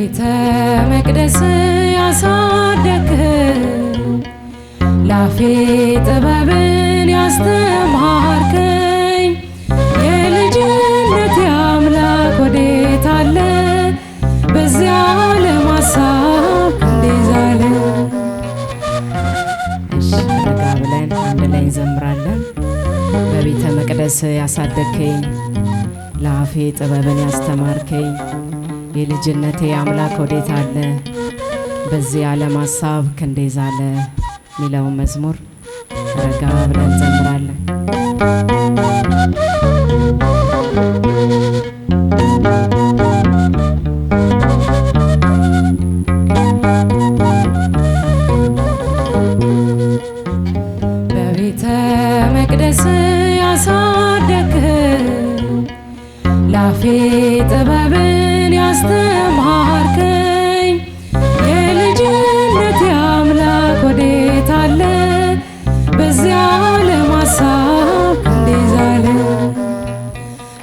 በቤተ መቅደስ ያሳደግከኝ ላፌ ጥበብን ያስተማርከኝ የልጅነት አምላክ ወዴት አለ? በዚያ ዓለም ሐሳብ እንዴት ዛለ? ረጋ ብለን አንድ ላይ እንዘምራለን። በቤተ መቅደስ ያሳደግከኝ ላፌ ጥበብን ያስተማርከኝ የልጅነቴ አምላክ ወዴት አለ? በዚህ ዓለም ሐሳብ እንዴት ዛለ ሚለውን መዝሙር ረጋ ብለን እንዘምራለን። በቤተ መቅደስ ያሳደግከኝ ላፌ ጥበብን ያስተማርከኝ የልጅነት አምላክ ወዴት አለ? በዚያ ዓለም ሐሳብ እንዴት ዛለ?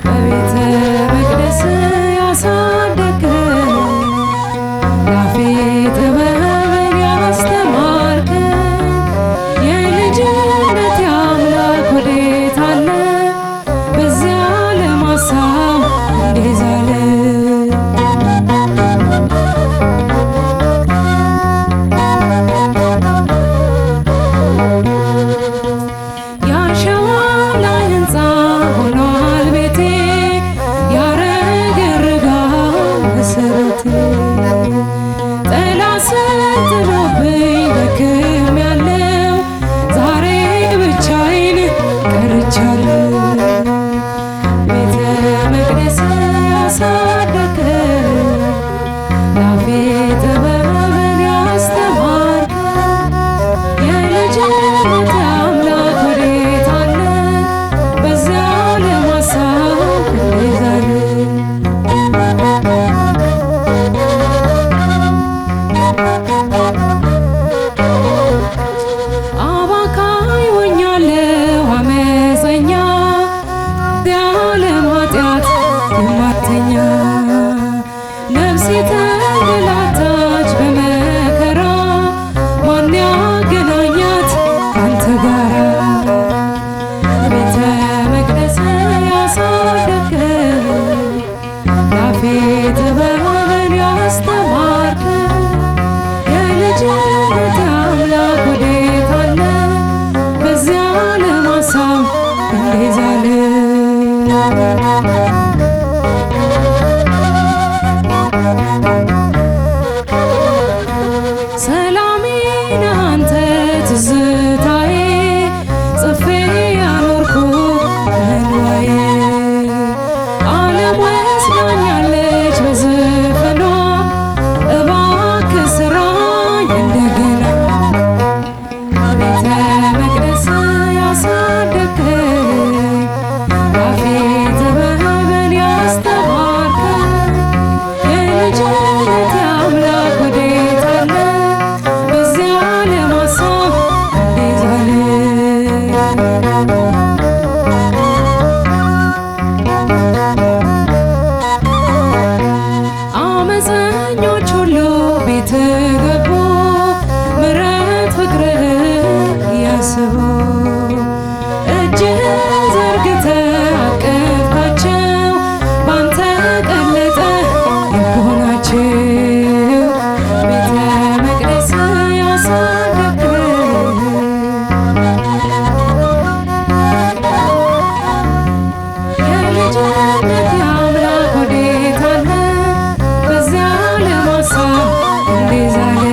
በቤተ መቅደስ ያሳደግከኝ ላፌ ጥበብን ያስተማርከኝ የልጅነት አምላክ ወዴት አለ? በዚያ ዓለም ሐሳብ እንዴት ዛለ? ያሸዋ ላይ ሕንፃ ሆኗል ቤቴ ያረገርጋል መሠረቴ ጠላት ሰልጥኖብኝ ደክሜያለሁ ዛሬ ብቻዬን ቀርቻለሁ። ቤተ መቅደስ ያሳደግከኝ ላፌ ጥበብን ያስተማርከኝ የልጅነት አምላክ ወዴት አለ? በዚያ ዓለም ሐሳብ እንዴት ዛለ? አባካኝ ሆኛለሁ አመፀኛ የዓለም ኃጢአት የማተኛ ነፍሴ ተንገላታች በመከራ ማን ያገናኛት ካንተ ጋራ? ቤተ መቅደስ ያሳደግከኝ ላፌ ጥበብን ያስተማርከኝ የልጅነት አምላክ ወዴት አለ? በዚያ ዓለም ሐሳብ እንዴት ዛለ? ሰላሜ ነህ አንተ ትዝታዬ ጽፌ ያኖርኩ በንዋዬ ዓለም ወስዳኛለች በዘፈኗ እባክህ ስራኝ እንደገና። ቤተ መቅደስ ያሳደግከኝ ላፌ ጥበብን ያስተማርከኝ የልጅነት አምላክ ወዴት አለ? በዚያ ዓለም ሐሳብ እንዴት ዛለ? አመፀኞች ሁሉ ቤት ገቡ ምሕረት ፍቅርህን እያሰቡ እጅህን ዘርግተህ አቀፍካቸው ባንተ ቀለጠ ልቦናቸው። ቤተ መቅደስ ያሳደግከኝ የልጅነት አምላክ ወዴት አለ? በዚያ ዓለም ሐሳብ እንዴት ዛለ?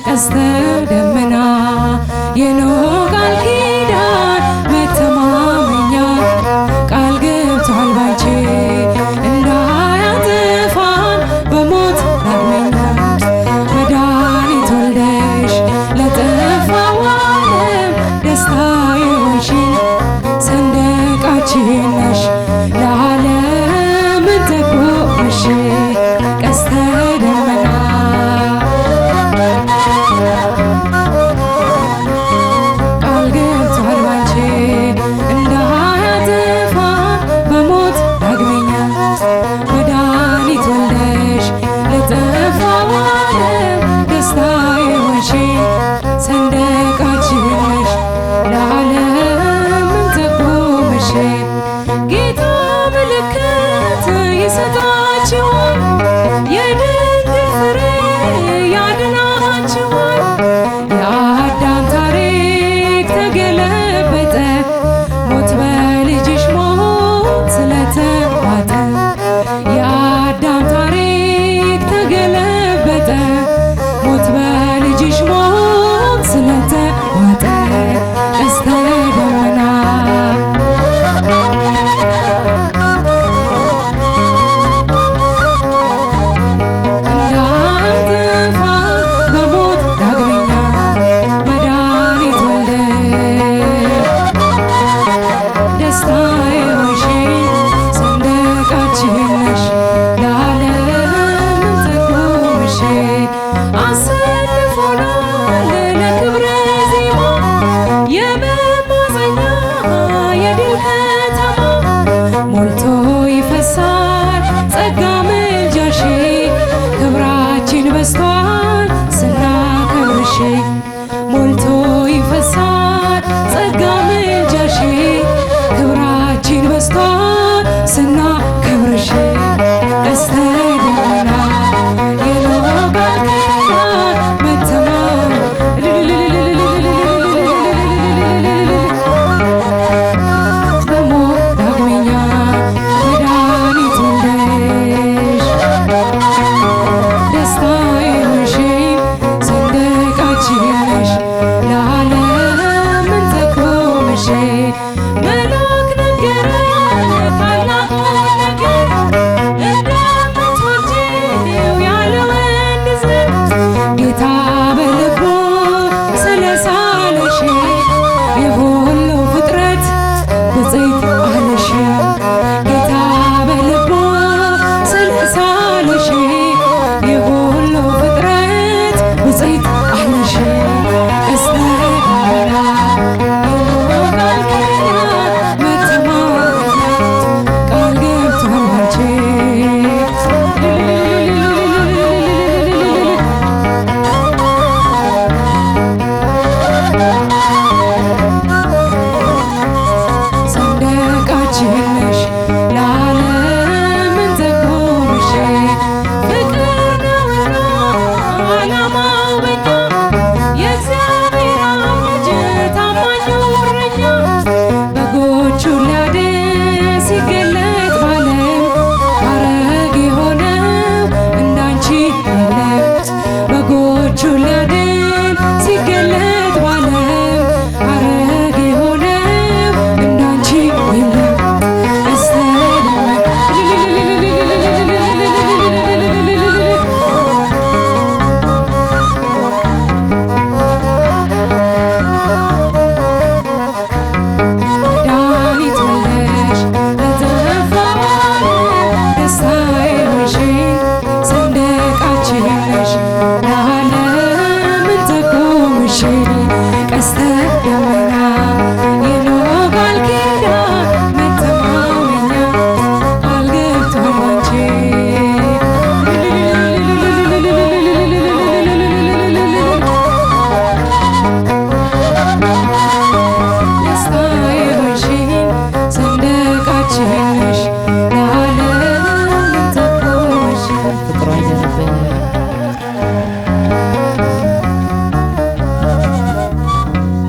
ቀስተ ደመና የኖህ ቃል ኪዳን መተማመኛ ቃል ገብቷል ባንቺ እንዳያጠፋን በሞት ዳግመኛ መድኃኒት ወልደሽ ለጠፋው ዓለም ደስታ የሆንሽን ሰንደቃችን ነሽ ለዓለም ተቆምሽ ቀስተ ደመና በ